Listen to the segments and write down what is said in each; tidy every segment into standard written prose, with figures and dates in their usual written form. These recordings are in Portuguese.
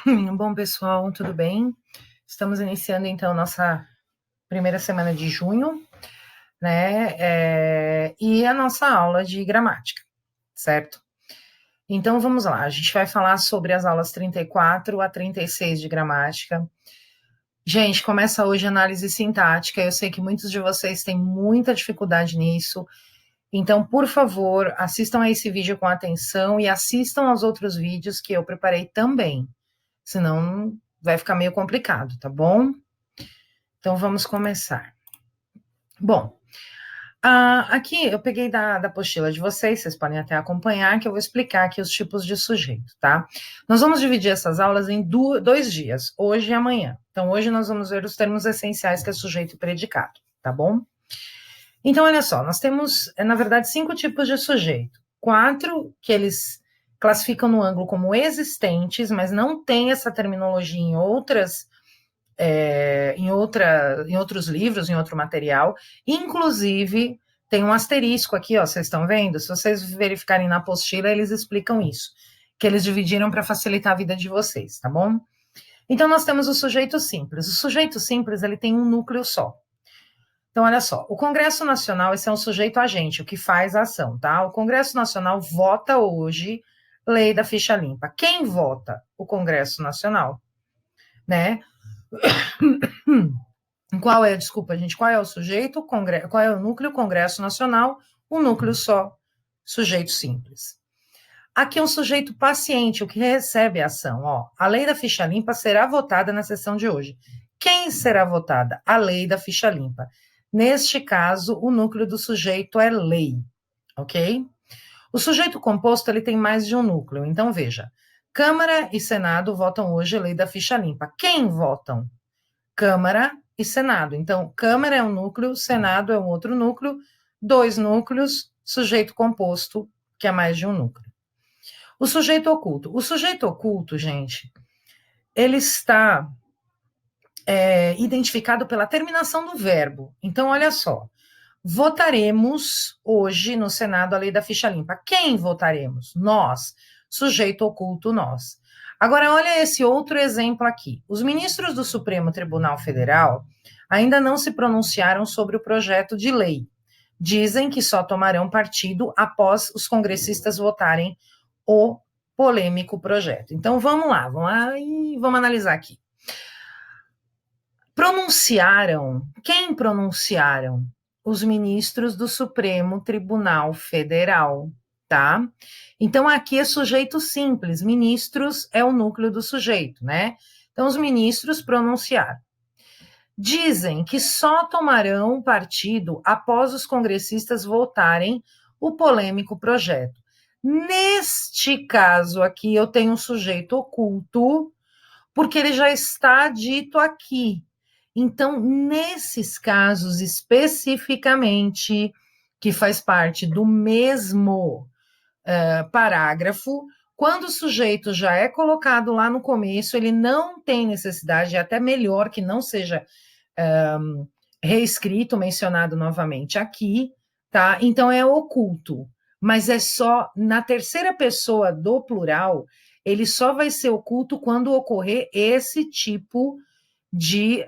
Bom, pessoal, tudo bem? Estamos iniciando, então, nossa primeira semana de junho, né? E a nossa aula de gramática, certo? Então, vamos lá. A gente vai falar sobre as aulas 34 a 36 de gramática. Gente, começa hoje a análise sintática. Eu sei que muitos de vocês têm muita dificuldade nisso. Então, por favor, assistam a esse vídeo com atenção e assistam aos outros vídeos que eu preparei também. Senão vai ficar meio complicado, tá bom? Então vamos começar. Bom, aqui eu peguei da apostila de vocês podem até acompanhar, que eu vou explicar aqui os tipos de sujeito, tá? Nós vamos dividir essas aulas em 2 dias, hoje e amanhã. Então, hoje nós vamos ver os termos essenciais, que é sujeito e predicado, tá bom? Então, olha só, nós temos, na verdade, 5 tipos de sujeito. 4 que eles classificam no ângulo como existentes, mas não tem essa terminologia em outros livros, em outro material. Inclusive, tem um asterisco aqui, ó, vocês estão vendo? Se vocês verificarem na apostila, eles explicam isso, que eles dividiram para facilitar a vida de vocês, tá bom? Então, nós temos o sujeito simples. O sujeito simples, ele tem um núcleo só. Então, olha só, o Congresso Nacional, esse é um sujeito agente, o que faz a ação, tá? O Congresso Nacional vota hoje lei da ficha limpa. Quem vota? O Congresso Nacional, né? Desculpa, gente, qual é o sujeito? Qual é o núcleo? Congresso Nacional, um núcleo só, sujeito simples. Aqui é um sujeito paciente, o que recebe a ação. Ó, a lei da ficha limpa será votada na sessão de hoje. Quem será votada? A lei da ficha limpa. Neste caso, o núcleo do sujeito é lei, ok? O sujeito composto, ele tem mais de um núcleo. Então, veja, Câmara e Senado votam hoje a lei da ficha limpa. Quem votam? Câmara e Senado. Então, Câmara é um núcleo, Senado é um outro núcleo, 2 núcleos, sujeito composto, que é mais de um núcleo. O sujeito oculto. O sujeito oculto, gente, ele está identificado pela terminação do verbo. Então, olha só, votaremos hoje no Senado a lei da ficha limpa. Quem votaremos? Nós. Sujeito oculto, nós. Agora, olha esse outro exemplo aqui. Os ministros do Supremo Tribunal Federal ainda não se pronunciaram sobre o projeto de lei. Dizem que só tomarão partido após os congressistas votarem o polêmico projeto. Então, vamos lá e vamos analisar aqui. Quem pronunciaram? Os ministros do Supremo Tribunal Federal, tá? Então, aqui é sujeito simples, ministros é o núcleo do sujeito, né? Então, os ministros pronunciaram. Dizem que só tomarão partido após os congressistas votarem o polêmico projeto. Neste caso aqui, eu tenho um sujeito oculto, porque ele já está dito aqui. Então, nesses casos especificamente, que faz parte do mesmo parágrafo, quando o sujeito já é colocado lá no começo, ele não tem necessidade, é até melhor que não seja reescrito, mencionado novamente aqui, tá? Então, é oculto, mas é só na terceira pessoa do plural, ele só vai ser oculto quando ocorrer esse tipo de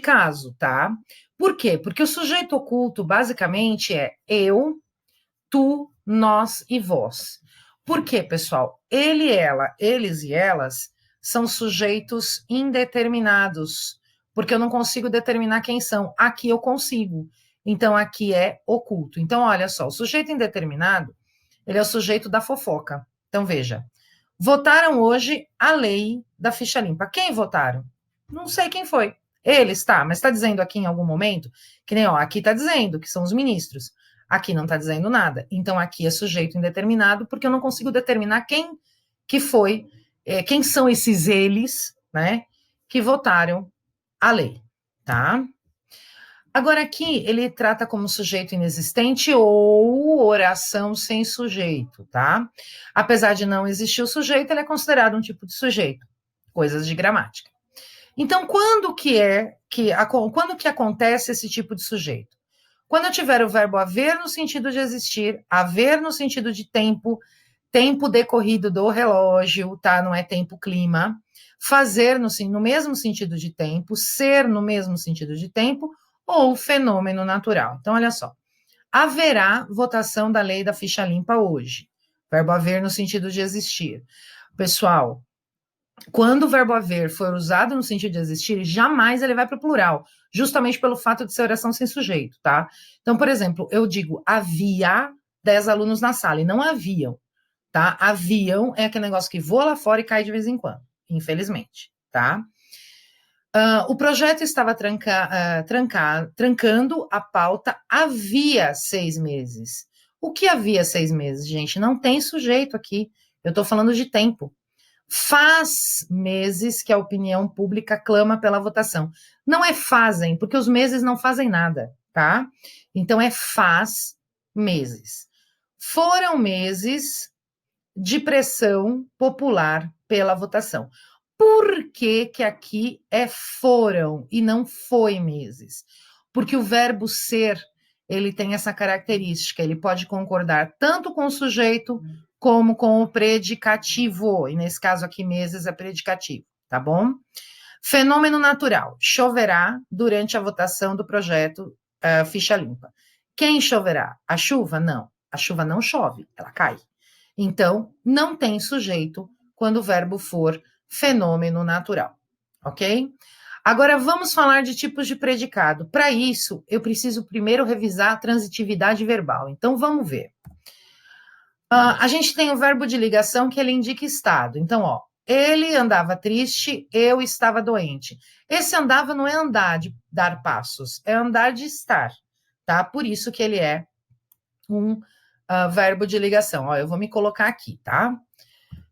caso, tá? Por quê? Porque o sujeito oculto, basicamente, é eu, tu, nós e vós. Por quê, pessoal? Ele, ela, eles e elas são sujeitos indeterminados, porque eu não consigo determinar quem são. Aqui eu consigo. Então, aqui é oculto. Então, olha só, o sujeito indeterminado, ele é o sujeito da fofoca. Então, veja, votaram hoje a lei da ficha limpa. Quem votaram? Não sei quem foi. Eles, tá, mas está dizendo aqui em algum momento, que nem, ó, aqui está dizendo que são os ministros. Aqui não está dizendo nada. Então, aqui é sujeito indeterminado, porque eu não consigo determinar quem que foi, quem são esses eles, né, que votaram a lei, tá? Agora, aqui, ele trata como sujeito inexistente ou oração sem sujeito, tá? Apesar de não existir o sujeito, ele é considerado um tipo de sujeito. Coisas de gramática. Então, quando que acontece esse tipo de sujeito? Quando eu tiver o verbo haver no sentido de existir, haver no sentido de tempo, tempo decorrido do relógio, tá? Não é tempo clima. Fazer no mesmo sentido de tempo, ser no mesmo sentido de tempo, ou fenômeno natural. Então, olha só. Haverá votação da lei da ficha limpa hoje. Verbo haver no sentido de existir. Pessoal, quando o verbo haver for usado no sentido de existir, jamais ele vai para o plural, justamente pelo fato de ser oração sem sujeito, tá? Então, por exemplo, eu digo havia 10 alunos na sala e não haviam, tá? Haviam é aquele negócio que voa lá fora e cai de vez em quando, infelizmente, tá? O projeto estava trancando a pauta havia 6 meses. O que havia 6 meses, gente? Não tem sujeito aqui. Eu estou falando de tempo. Faz meses que a opinião pública clama pela votação. Não é fazem, porque os meses não fazem nada, tá? Então é faz meses. Foram meses de pressão popular pela votação. Por que que aqui é foram e não foi meses? Porque o verbo ser, ele tem essa característica, ele pode concordar tanto com o sujeito como com o predicativo, e nesse caso aqui meses é predicativo, tá bom? Fenômeno natural, choverá durante a votação do projeto ficha limpa. Quem choverá? A chuva? Não, a chuva não chove, ela cai. Então, não tem sujeito quando o verbo for fenômeno natural, ok? Agora, vamos falar de tipos de predicado. Para isso, eu preciso primeiro revisar a transitividade verbal. Então, vamos ver. A gente tem o verbo de ligação que ele indica estado. Então, ó, ele andava triste, eu estava doente. Esse andava não é andar de dar passos, é andar de estar, tá? Por isso que ele é um verbo de ligação. Ó, eu vou me colocar aqui, tá?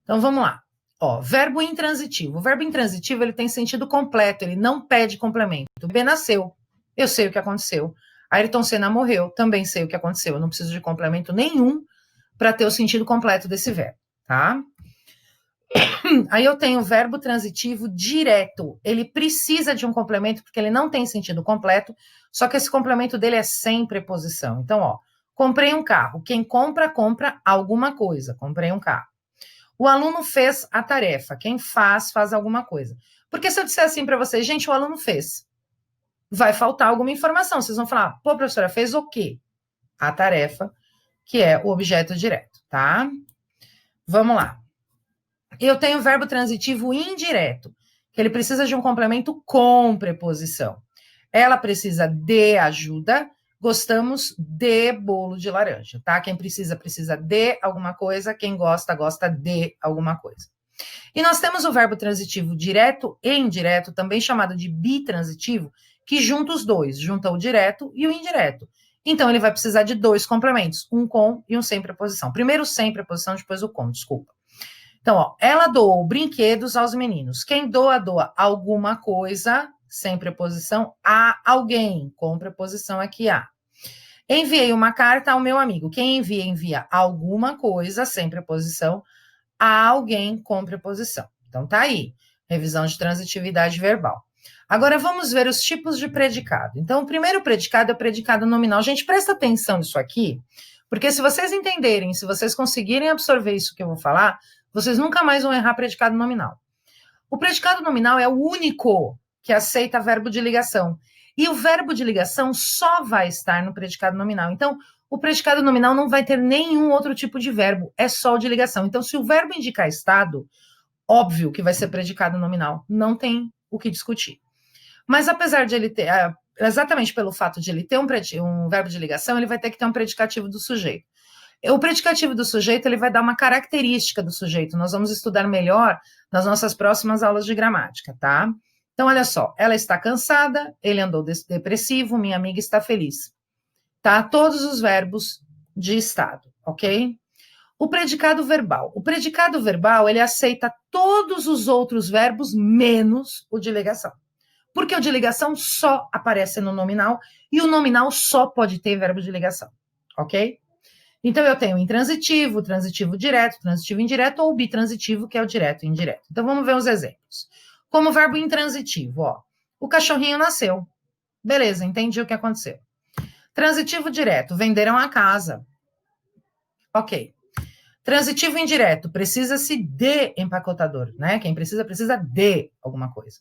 Então, vamos lá. Ó, verbo intransitivo. O verbo intransitivo, ele tem sentido completo, ele não pede complemento. O bebê nasceu, eu sei o que aconteceu. Ayrton Senna morreu, também sei o que aconteceu. Eu não preciso de complemento nenhum para ter o sentido completo desse verbo, tá? Aí eu tenho o verbo transitivo direto. Ele precisa de um complemento porque ele não tem sentido completo, só que esse complemento dele é sem preposição. Então, ó, comprei um carro. Quem compra, compra alguma coisa. Comprei um carro. O aluno fez a tarefa. Quem faz, faz alguma coisa. Porque se eu disser assim para vocês, gente, o aluno fez, vai faltar alguma informação. Vocês vão falar, pô, professora, fez o quê? A tarefa, que é o objeto direto, tá? Vamos lá. Eu tenho o verbo transitivo indireto, que ele precisa de um complemento com preposição. Ela precisa de ajuda, gostamos de bolo de laranja, tá? Quem precisa, precisa de alguma coisa, quem gosta, gosta de alguma coisa. E nós temos o verbo transitivo direto e indireto, também chamado de bitransitivo, que junta os dois, junta o direto e o indireto. Então, ele vai precisar de dois complementos, um com e um sem preposição. Primeiro sem preposição, depois o com, desculpa. Então, ó, ela doou brinquedos aos meninos. Quem doa, doa alguma coisa, sem preposição, a alguém, com preposição aqui a. Enviei uma carta ao meu amigo. Quem envia, envia alguma coisa, sem preposição, a alguém com preposição. Então, tá aí, revisão de transitividade verbal. Agora, vamos ver os tipos de predicado. Então, o primeiro predicado é o predicado nominal. Gente, presta atenção nisso aqui, porque se vocês entenderem, se vocês conseguirem absorver isso que eu vou falar, vocês nunca mais vão errar predicado nominal. O predicado nominal é o único que aceita verbo de ligação. E o verbo de ligação só vai estar no predicado nominal. Então, o predicado nominal não vai ter nenhum outro tipo de verbo, é só o de ligação. Então, se o verbo indicar estado, óbvio que vai ser predicado nominal, não tem o que discutir. Mas apesar de ele ter, exatamente pelo fato de ele ter um verbo de ligação, ele vai ter que ter um predicativo do sujeito. O predicativo do sujeito, ele vai dar uma característica do sujeito. Nós vamos estudar melhor nas nossas próximas aulas de gramática, tá? Então, olha só, ela está cansada, ele andou depressivo, minha amiga está feliz. Tá? Todos os verbos de estado, ok? O predicado verbal. O predicado verbal, ele aceita todos os outros verbos, menos o de ligação. Porque o de ligação só aparece no nominal, e o nominal só pode ter verbo de ligação, ok? Então, eu tenho intransitivo, transitivo direto, transitivo indireto, ou bitransitivo, que é o direto e indireto. Então, vamos ver os exemplos. Como verbo intransitivo, ó. O cachorrinho nasceu. Beleza, entendi o que aconteceu. Transitivo direto, venderam a casa. Ok. Transitivo indireto, precisa-se de empacotador, né? Quem precisa de alguma coisa.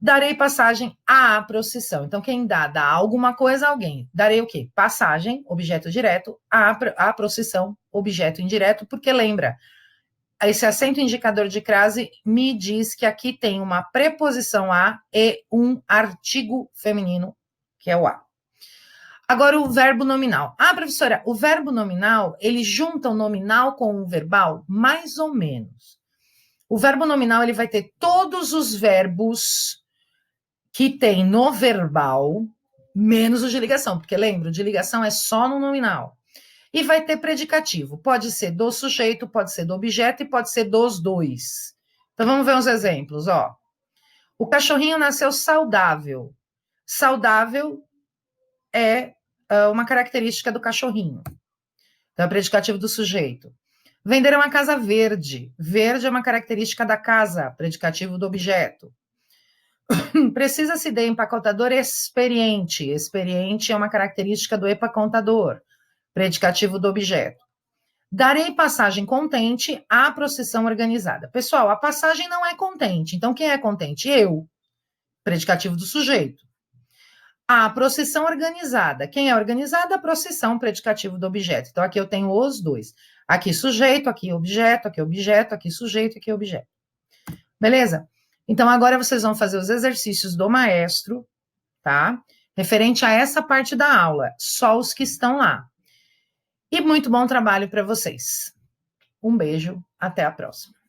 Darei passagem à procissão. Então, quem dá alguma coisa a alguém. Darei o quê? Passagem, objeto direto, à procissão, objeto indireto, porque lembra, esse acento indicador de crase me diz que aqui tem uma preposição a e um artigo feminino, que é o a. Agora, o verbo nominal. Ah, professora, o verbo nominal, ele junta o nominal com o verbal? Mais ou menos. O verbo nominal, ele vai ter todos os verbos que tem no verbal, menos o de ligação, porque lembra, o de ligação é só no nominal. E vai ter predicativo. Pode ser do sujeito, pode ser do objeto e pode ser dos dois. Então, vamos ver uns exemplos, ó. O cachorrinho nasceu saudável. Saudável é uma característica do cachorrinho. Então, é predicativo do sujeito. Venderam uma casa verde. Verde é uma característica da casa, predicativo do objeto. Precisa-se de empacotador experiente. Experiente é uma característica do empacotador, predicativo do objeto. Darei passagem contente à procissão organizada. Pessoal, a passagem não é contente. Então, quem é contente? Eu, predicativo do sujeito. A procissão organizada. Quem é organizada? A procissão, predicativo do objeto. Então, aqui eu tenho os dois. Aqui sujeito, aqui objeto, aqui objeto, aqui sujeito, aqui objeto. Beleza? Então, agora vocês vão fazer os exercícios do maestro, tá? Referente a essa parte da aula. Só os que estão lá. E muito bom trabalho para vocês. Um beijo, até a próxima.